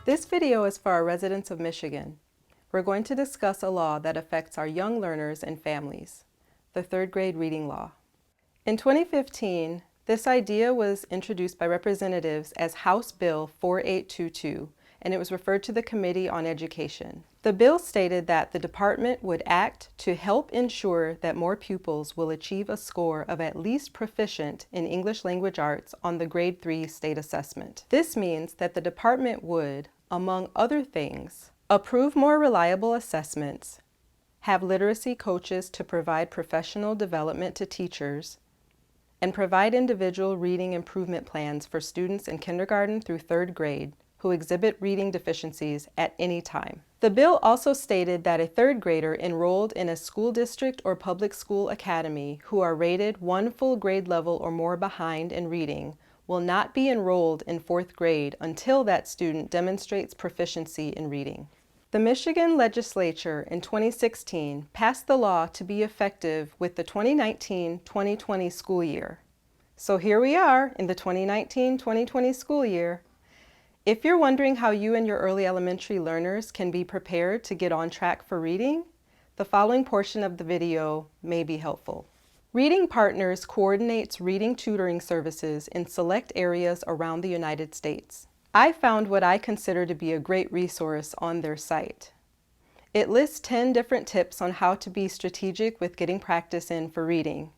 This video is for our residents of Michigan. We're going to discuss a law that affects our young learners and families, the third grade reading law. In 2015, this idea was introduced by representatives as House Bill 4822, and it was referred to the Committee on Education. The bill stated that the department would act to help ensure that more pupils will achieve a score of at least proficient in English language arts on the Grade 3 state assessment. This means that the department would, among other things, approve more reliable assessments, have literacy coaches to provide professional development to teachers, and provide individual reading improvement plans for students in kindergarten through third grade who exhibit reading deficiencies at any time. The bill also stated that a third grader enrolled in a school district or public school academy who are rated one full grade level or more behind in reading will not be enrolled in fourth grade until that student demonstrates proficiency in reading. The Michigan legislature in 2016 passed the law to be effective with the 2019-2020 school year. So here we are in the 2019-2020 school year. If you're wondering how you and your early elementary learners can be prepared to get on track for reading, the following portion of the video may be helpful. Reading Partners coordinates reading tutoring services in select areas around the United States. I found what I consider to be a great resource on their site. It lists 10 different tips on how to be strategic with getting practice in for reading,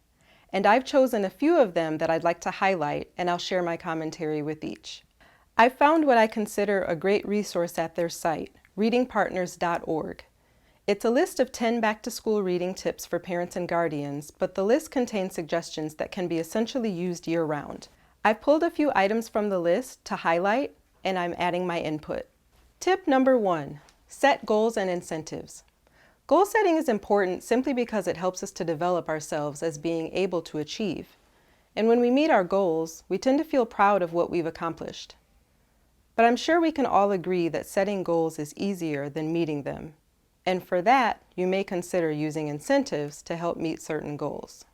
and I've chosen a few of them that I'd like to highlight, and I'll share my commentary with each. I found what I consider a great resource at their site, readingpartners.org. It's a list of 10 back-to-school reading tips for parents and guardians, but the list contains suggestions that can be essentially used year-round. I've pulled a few items from the list to highlight, and I'm adding my input. Tip number 1, set goals and incentives. Goal setting is important simply because it helps us to develop ourselves as being able to achieve. And when we meet our goals, we tend to feel proud of what we've accomplished. But I'm sure we can all agree that setting goals is easier than meeting them. And for that, you may consider using incentives to help meet certain goals.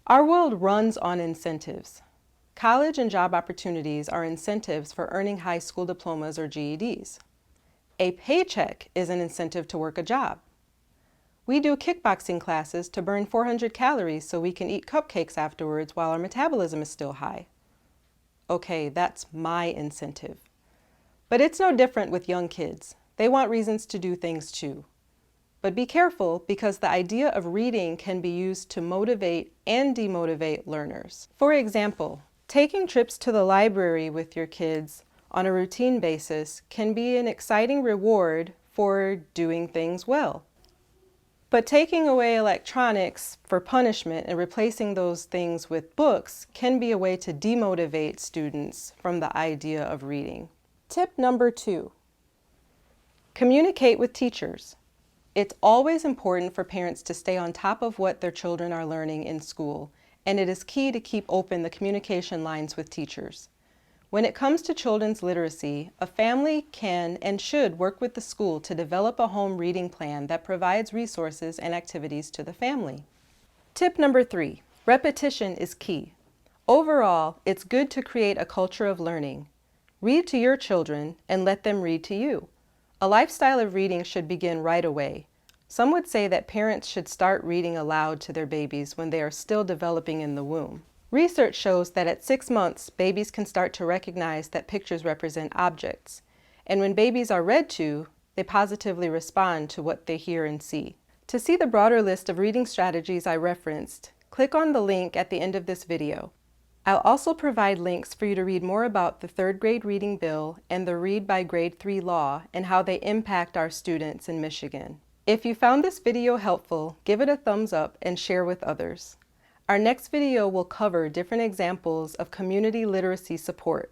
Our world runs on incentives. College and job opportunities are incentives for earning high school diplomas or GEDs. A paycheck is an incentive to work a job. We do kickboxing classes to burn 400 calories so we can eat cupcakes afterwards while our metabolism is still high. Okay, that's my incentive. But it's no different with young kids. They want reasons to do things too. But be careful, because the idea of reading can be used to motivate and demotivate learners. For example, taking trips to the library with your kids on a routine basis can be an exciting reward for doing things well. But taking away electronics for punishment and replacing those things with books can be a way to demotivate students from the idea of reading. Tip number 2, communicate with teachers. It's always important for parents to stay on top of what their children are learning in school, and it is key to keep open the communication lines with teachers. When it comes to children's literacy, a family can and should work with the school to develop a home reading plan that provides resources and activities to the family. Tip number 3, repetition is key. Overall, it's good to create a culture of learning. Read to your children and let them read to you. A lifestyle of reading should begin right away. Some would say that parents should start reading aloud to their babies when they are still developing in the womb. Research shows that at 6 months, babies can start to recognize that pictures represent objects. And when babies are read to, they positively respond to what they hear and see. To see the broader list of reading strategies I referenced, click on the link at the end of this video. I'll also provide links for you to read more about the third grade reading bill and the Read by Grade 3 law and how they impact our students in Michigan. If you found this video helpful, give it a thumbs up and share with others. Our next video will cover different examples of community literacy support.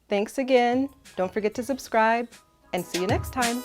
Thanks again, don't forget to subscribe, and see you next time.